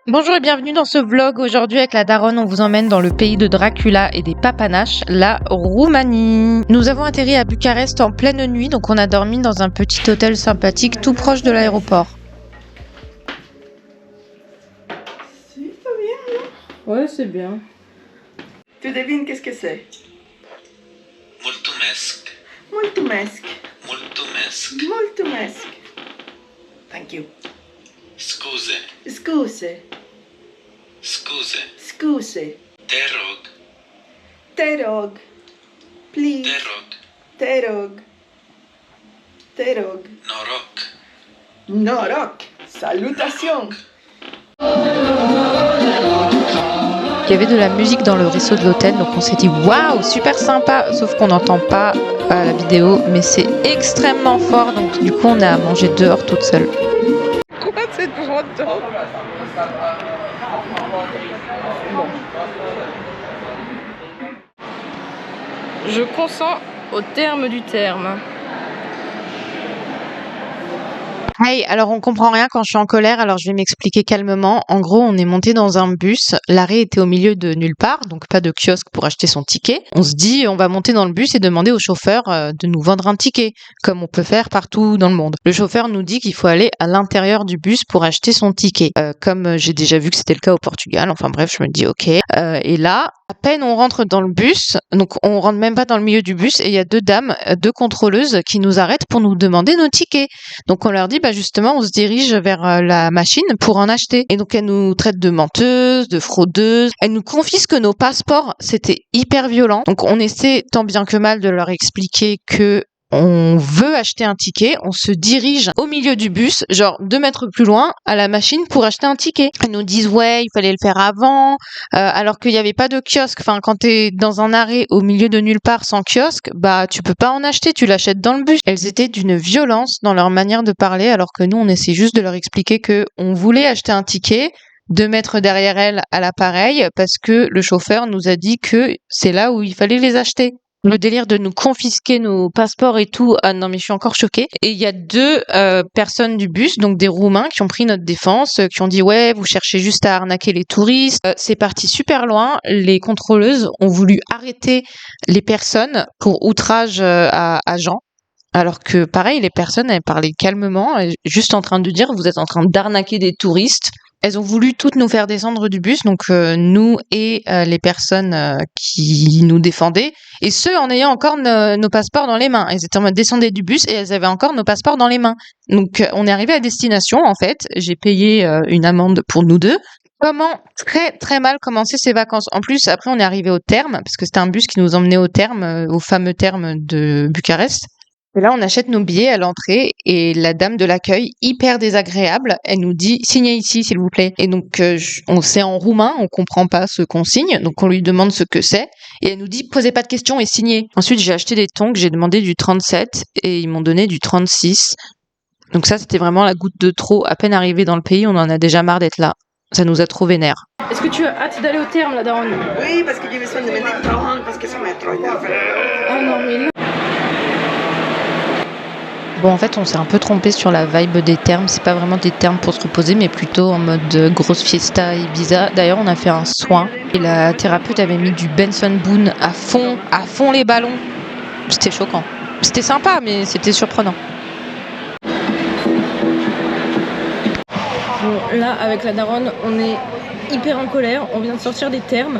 Bonjour et bienvenue dans ce vlog. Aujourd'hui avec la daronne, on vous emmène dans le pays de Dracula et des papanaches, la Roumanie. Nous avons atterri à Bucarest en pleine nuit, donc on a dormi dans un petit hôtel sympathique tout proche de l'aéroport. Si, pas bien, non? Ouais, c'est bien. Tu devines qu'est-ce que c'est? Mulțumesc. Mulțumesc. Mulțumesc. Mulțumesc. Thank you. Scuze. Scuse. Scuze. Scuse. Te rog. Te rog. Please. Te rog. Te rog. Te rog. Noroc. Noroc. Salutations. Il y avait de la musique dans le réseau de l'hôtel, donc on s'est dit waouh, super sympa, sauf qu'on n'entend pas la vidéo, mais c'est extrêmement fort, donc du coup on a mangé dehors toute seule. Quoi cette grande dent? Bon. Je consens au terme du terme. Hey, alors on comprend rien quand je suis en colère, alors je vais m'expliquer calmement. En gros, on est monté dans un bus, l'arrêt était au milieu de nulle part, donc pas de kiosque pour acheter son ticket. On se dit, on va monter dans le bus et demander au chauffeur de nous vendre un ticket, comme on peut faire partout dans le monde. Le chauffeur nous dit qu'il faut aller à l'intérieur du bus pour acheter son ticket, comme j'ai déjà vu que c'était le cas au Portugal. Enfin bref, je me dis ok. Et là, à peine on rentre dans le bus, donc on rentre même pas dans le milieu du bus, et il y a deux dames, deux contrôleuses qui nous arrêtent pour nous demander nos tickets. Donc on leur dit, bah justement, on se dirige vers la machine pour en acheter. Et donc elles nous traitent de menteuses, de fraudeuses. Elles nous confisquent nos passeports. C'était hyper violent. Donc on essaie tant bien que mal de leur expliquer que on veut acheter un ticket, on se dirige au milieu du bus, genre 2 mètres plus loin, à la machine pour acheter un ticket. Elles nous disent ouais, il fallait le faire avant, alors qu'il n'y avait pas de kiosque. Enfin, quand t'es dans un arrêt au milieu de nulle part sans kiosque, bah tu peux pas en acheter, tu l'achètes dans le bus. Elles étaient d'une violence dans leur manière de parler, alors que nous on essaie juste de leur expliquer que on voulait acheter un ticket, 2 mètres derrière elles à l'appareil, parce que le chauffeur nous a dit que c'est là où il fallait les acheter. Le délire de nous confisquer nos passeports et tout, ah non mais je suis encore choquée. Et il y a deux personnes du bus, donc des Roumains, qui ont pris notre défense, qui ont dit ouais, vous cherchez juste à arnaquer les touristes. C'est parti super loin. Les contrôleuses ont voulu arrêter les personnes pour outrage à agents. Alors que pareil, les personnes, elles parlaient calmement, juste en train de dire vous êtes en train d'arnaquer des touristes. Elles ont voulu toutes nous faire descendre du bus, donc nous et les personnes qui nous défendaient, et ceux en ayant encore nos passeports dans les mains. Elles étaient en mode descendez du bus et elles avaient encore nos passeports dans les mains. Donc on est arrivé à destination en fait. J'ai payé une amende pour nous deux. Comment très très mal commencer ces vacances. En plus, après on est arrivé au terme, parce que c'était un bus qui nous emmenait au terme, au fameux terme de Bucarest. Et là, on achète nos billets à l'entrée et la dame de l'accueil, hyper désagréable, elle nous dit signez ici, s'il vous plaît. Et donc, on sait en roumain, on comprend pas ce qu'on signe, donc on lui demande ce que c'est et elle nous dit posez pas de questions et signez. Ensuite, j'ai acheté des tongs, j'ai demandé du 37 et ils m'ont donné du 36. Donc ça, c'était vraiment la goutte de trop. À peine arrivé dans le pays, on en a déjà marre d'être là. Ça nous a trop vénère. Est-ce que tu as hâte d'aller au terme, la daronne? Oui, parce que j'ai besoin de me détendre, parce que ça m'a trop énervé. Ah non, mais là... Bon, en fait, on s'est un peu trompé sur la vibe des termes. C'est pas vraiment des termes pour se reposer, mais plutôt en mode grosse fiesta Ibiza. D'ailleurs, on a fait un soin et la thérapeute avait mis du Benson Boone à fond les ballons. C'était choquant. C'était sympa, mais c'était surprenant. Bon, là, avec la daronne, on est hyper en colère. On vient de sortir des termes.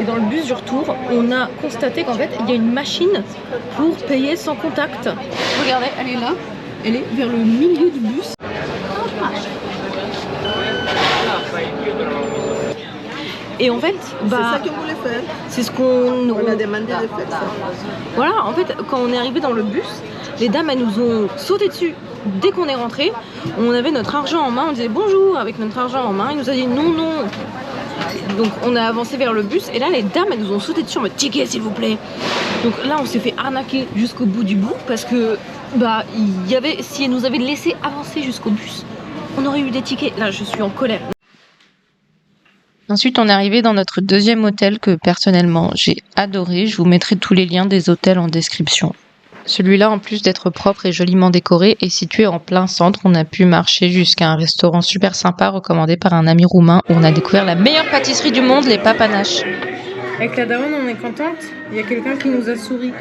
Et dans le bus du retour, on a constaté qu'en fait, il y a une machine pour payer sans contact. Regardez, elle est là. Elle est vers le milieu du bus. Et en fait, bah, C'est ça qu'on voulait faire. c'est ce qu'on On a demandé de faire ça. Voilà, en fait, quand on est arrivé dans le bus, les dames, elles nous ont sauté dessus. Dès qu'on est rentré, on avait notre argent en main, on disait bonjour avec notre argent en main. Ils nous a dit non, non. Donc on a avancé vers le bus et là les dames elles nous ont sauté dessus en mode ticket s'il vous plaît. Donc là on s'est fait arnaquer jusqu'au bout du bout parce que bah il y avait, si elles nous avaient laissé avancer jusqu'au bus, on aurait eu des tickets. Là je suis en colère. Ensuite, on est arrivé dans notre deuxième hôtel que personnellement j'ai adoré. Je vous mettrai tous les liens des hôtels en description. Celui-là, en plus d'être propre et joliment décoré, est situé en plein centre. On a pu marcher jusqu'à un restaurant super sympa recommandé par un ami roumain où on a découvert la meilleure pâtisserie du monde, les papanaches. Avec la daronne, on est contente. Il y a quelqu'un qui nous a souri.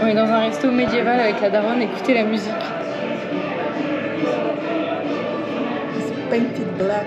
On est dans un resto médiéval avec la daronne, écoutez la musique. It's painted black.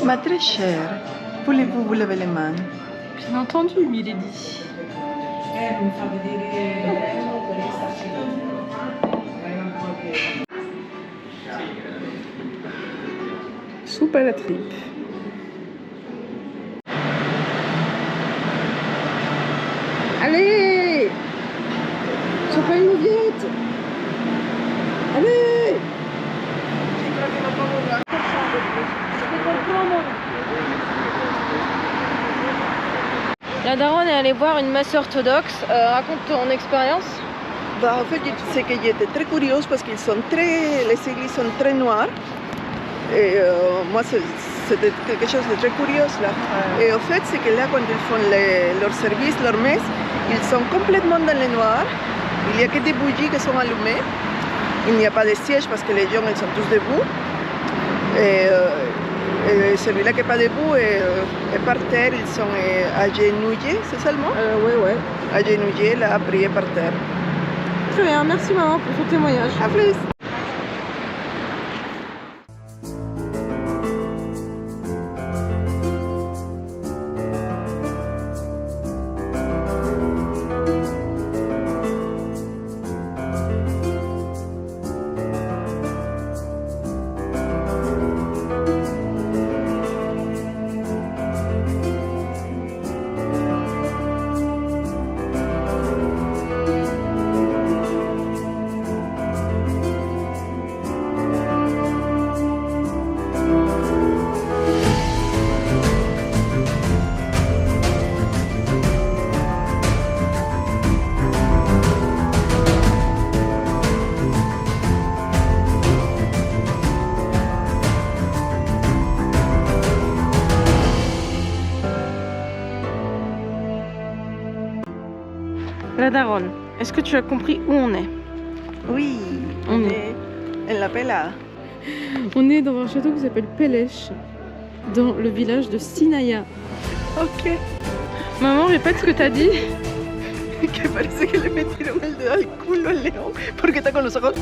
Ma très chère, voulez-vous vous laver les mains? Bien entendu, Milady. Soupe à la tripe. Allez! Sois pas une mauviette! Allez! La daronne est allée voir une messe orthodoxe. Raconte ton expérience. Bah, en fait, c'est que j'étais très curieuse parce qu'ils sont très, les églises sont très noires. Et moi, c'était quelque chose de très curieux là. Ouais. Et en fait, c'est que là, quand ils font leur service, leur messe, ils sont complètement dans le noir. Il n'y a que des bougies qui sont allumées. Il n'y a pas de sièges parce que les gens, ils sont tous debout. Et celui-là qui n'est pas debout est par terre, ils sont agenouillés, c'est ça le mot? Ouais. Agenouillés, là, à prier par terre. Très bien, merci maman pour ton témoignage. À plus! La daronne, est-ce que tu as compris où on est? Oui, on est en la Pella. On est dans un château qui s'appelle Pelesh, dans le village de Sinaia. Ok. Maman, répète ce que t'as dit. Que parece que le metieron el dedo al culo al león porque está con los ojos.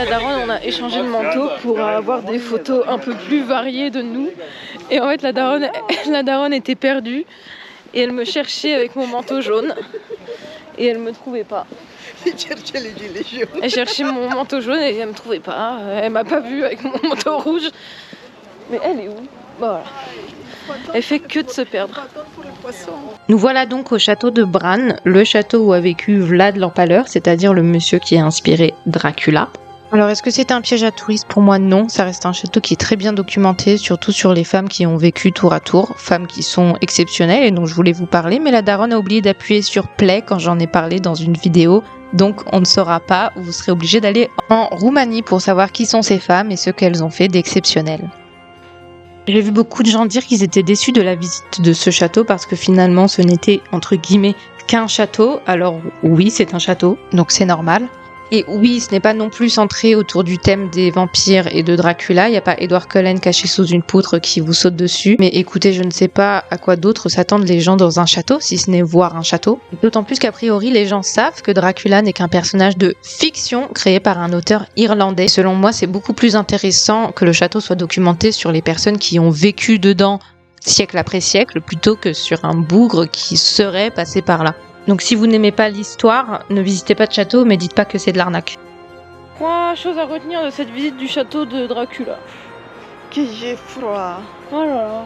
la daronne, on a échangé le manteau pour avoir des photos un peu plus variées de nous. Et en fait, la daronne était perdue et elle me cherchait avec mon manteau jaune et elle me trouvait pas. Elle cherchait mon manteau jaune et elle me trouvait pas. Elle m'a pas vue avec mon manteau rouge. Mais elle est où? Voilà. Elle fait que de se perdre. Nous voilà donc au château de Bran, le château où a vécu Vlad l'Empaleur, c'est-à-dire le monsieur qui a inspiré Dracula. Alors est-ce que c'est un piège à touristes? Pour moi non, ça reste un château qui est très bien documenté, surtout sur les femmes qui ont vécu tour à tour, femmes qui sont exceptionnelles et dont je voulais vous parler, mais la daronne a oublié d'appuyer sur play quand j'en ai parlé dans une vidéo, donc on ne saura pas, vous serez obligé d'aller en Roumanie pour savoir qui sont ces femmes et ce qu'elles ont fait d'exceptionnel. J'ai vu beaucoup de gens dire qu'ils étaient déçus de la visite de ce château parce que finalement ce n'était entre guillemets qu'un château. Alors oui, c'est un château, donc c'est normal. Et oui, ce n'est pas non plus centré autour du thème des vampires et de Dracula. Il n'y a pas Edward Cullen caché sous une poutre qui vous saute dessus. Mais écoutez, je ne sais pas à quoi d'autre s'attendent les gens dans un château, si ce n'est voir un château. D'autant plus qu'a priori, les gens savent que Dracula n'est qu'un personnage de fiction créé par un auteur irlandais. Selon moi, c'est beaucoup plus intéressant que le château soit documenté sur les personnes qui ont vécu dedans siècle après siècle, plutôt que sur un bougre qui serait passé par là. Donc si vous n'aimez pas l'histoire, ne visitez pas de château, mais dites pas que c'est de l'arnaque. 3 choses à retenir de cette visite du château de Dracula. Que j'ai froid. Oh là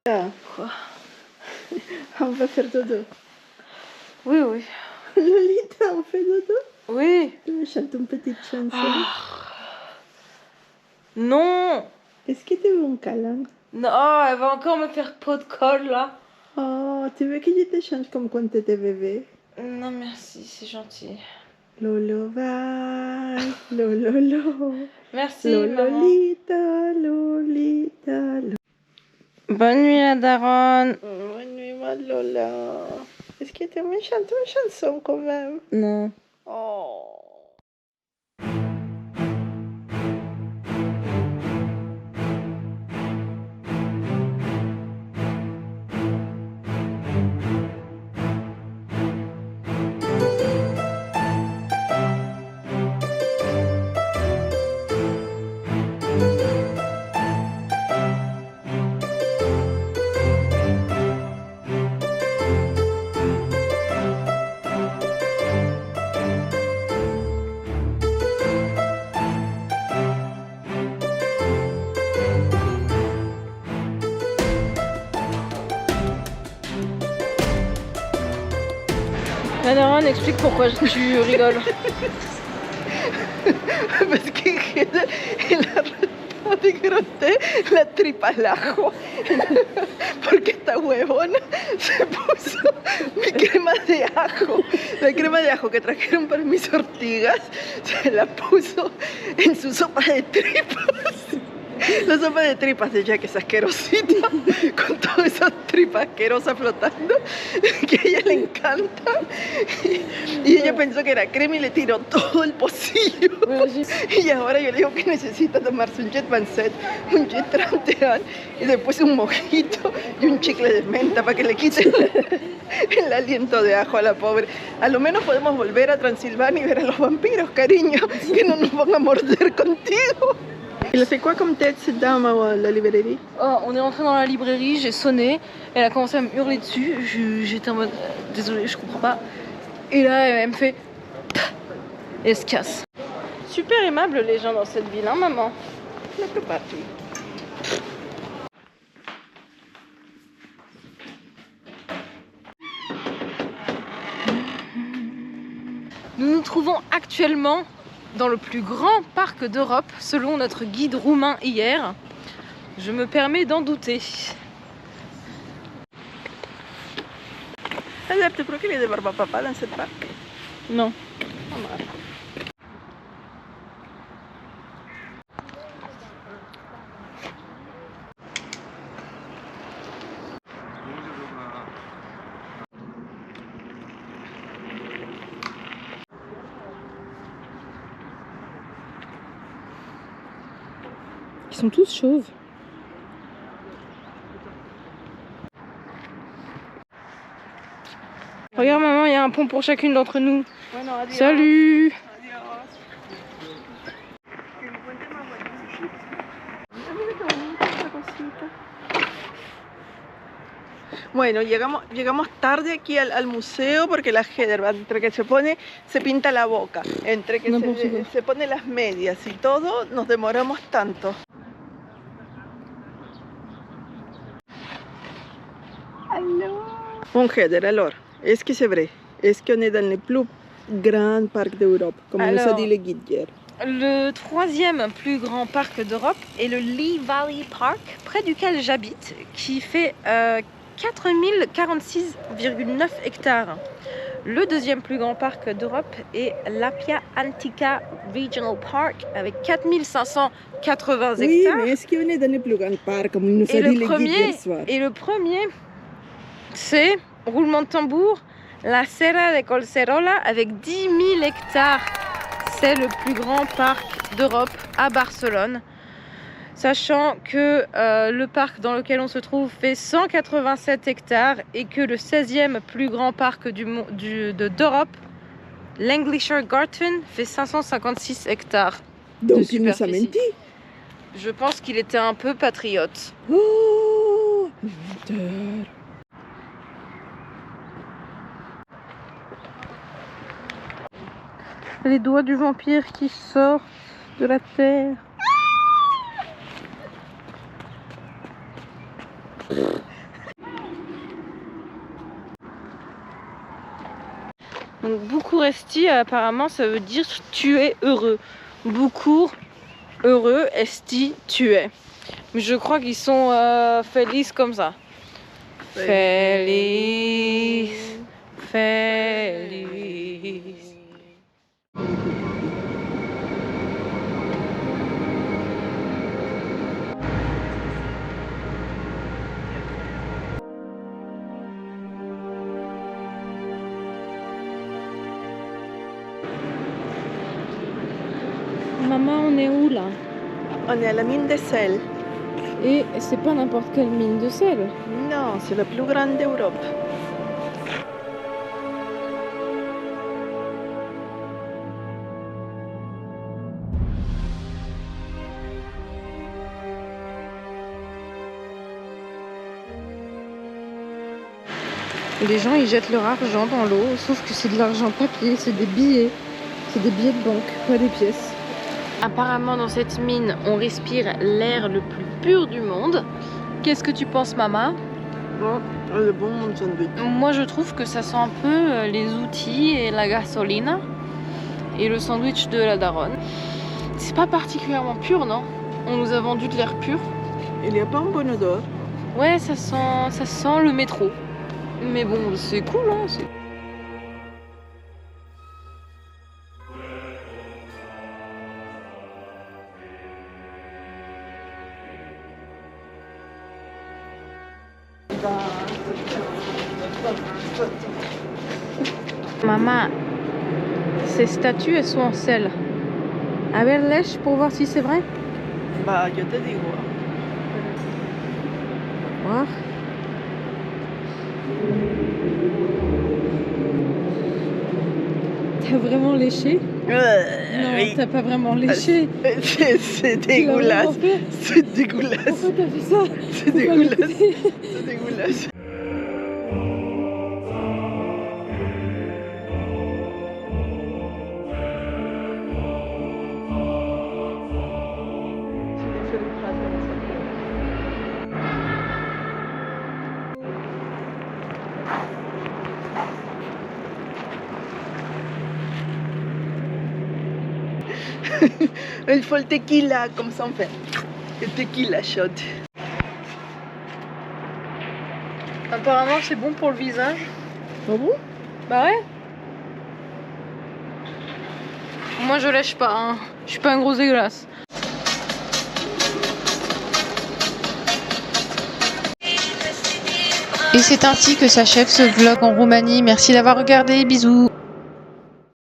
là. Quoi? On va faire dodo. Oui, oui. Lolita, on fait dodo? Oui. Tu me chantes une petite chanson. Non. Est-ce que tu veux un câlin? Non, elle va encore me faire peau de colle là. Oh, tu veux que je te chante comme quand tu étais bébé? Non, merci, c'est gentil. Lolo, bye. Lolo. Merci, maman. Lolita, Lolita. Bonne nuit, la daronne. Bonne nuit, ma Lola. Est-ce que tu me chantes une chanson quand même? Non. Oh. La daronne explique pourquoi tu rigoles. Parce que el arroz de groté la tripa al ajo. Porque esta huevona se puso mi crema de ajo. La crema de ajo que trajeron para mis ortigas se la puso en su sopa de tripas. La sopa de tripas de ella, que es asquerosita, con todas esas tripas asquerosas flotando, que a ella le encanta. Y ella pensó que era crema y le tiró todo el pocillo. Y ahora yo le digo que necesita tomarse un jet pancet, un jet 31 y después un mojito y un chicle de menta para que le quite el aliento de ajo a la pobre. A lo menos podemos volver a Transilvania y ver a los vampiros, cariño, que no nos van a morder contigo. Il a fait quoi comme tête cette dame à la librairie? Oh, on est rentré dans la librairie, j'ai sonné, elle a commencé à me hurler dessus, j'étais en mode désolée, je comprends pas. Et là elle me fait et elle se casse. Super aimable les gens dans cette ville, hein maman? La plupart, oui. Nous nous trouvons actuellement dans le plus grand parc d'Europe, selon notre guide roumain hier. Je me permets d'en douter. Tu crois qu'il y a des barbapapas dans ce parc? Non. Ils sont tous chauves. Regarde maman, il y a un pont pour chacune d'entre nous. Bueno, adiós. Salut. Adiós. Que el puente más bonito. Mira qué bonita esta cosita. Bueno, llegamos tarde aquí al museo porque la Heather, entre que se pinta la boca, entre que No, por supuesto. se pone las medias y todo, nos demoramos tanto. Bon, Heather, alors, est-ce que c'est vrai? Est-ce qu'on est dans le plus grand parc d'Europe, comme nous a Alors, dit le guide hier? Le troisième plus grand parc d'Europe est le Lee Valley Park, près duquel j'habite, qui fait 4046,9 hectares. Le deuxième plus grand parc d'Europe est l'Appia Antica Regional Park, avec 4580 Oui, hectares. mais est-ce qu'on est dans le plus grand parc, comme nous a Et dit le le guide hier premier, soir? c'est, roulement de tambour, la Serra de Collserola avec 10 000 hectares. C'est le plus grand parc d'Europe à Barcelone. Sachant que le parc dans lequel on se trouve fait 187 hectares et que le 16e plus grand parc d'Europe, l'Englischer Garten, fait 556 hectares. Donc de il nous a superficie. menti. Je pense qu'il était un peu patriote. Oh, menteur. Les doigts du vampire qui sortent de la terre. Donc Bucuresti, apparemment, ça veut dire tu es heureux. Bucur, heureux, esti, tu es. Mais je crois qu'ils sont feliz comme ça. Feliz, feliz. Maman, on est où là? On est à la mine de sel. Et c'est pas n'importe quelle mine de sel. Non, c'est la plus grande d'Europe. Les gens ils jettent leur argent dans l'eau, sauf que c'est de l'argent papier, c'est des billets. C'est des billets de banque, pas des pièces. Apparemment dans cette mine, on respire l'air le plus pur du monde. Qu'est-ce que tu penses maman? Bon, elle est bon mon sandwich. Moi je trouve que ça sent un peu les outils et la gasolina et le sandwich de la daronne. C'est pas particulièrement pur non? On nous a vendu de l'air pur. Il n'y a pas un bon odeur. Ouais ça sent le métro. Mais bon c'est cool hein. Maman, ces statues elles sont en sel. A ver lèche pour voir si c'est vrai. Bah, yo te digo. Voir. T'as vraiment léché? Non, Oui. t'as pas vraiment léché. C'est Tu l'as dégueulasse. vraiment fait? C'est dégueulasse. Pourquoi t'as fait ça? C'est Faut pas dégueulasse. l'écouter. C'est dégueulasse. Il faut le tequila, comme ça on fait. Le tequila shot. Apparemment c'est bon pour le visage. Ah bon? Bah ouais. Moi je lèche pas, hein. Je suis pas un gros dégueulasse. Et c'est ainsi que s'achève ce vlog en Roumanie. Merci d'avoir regardé, bisous.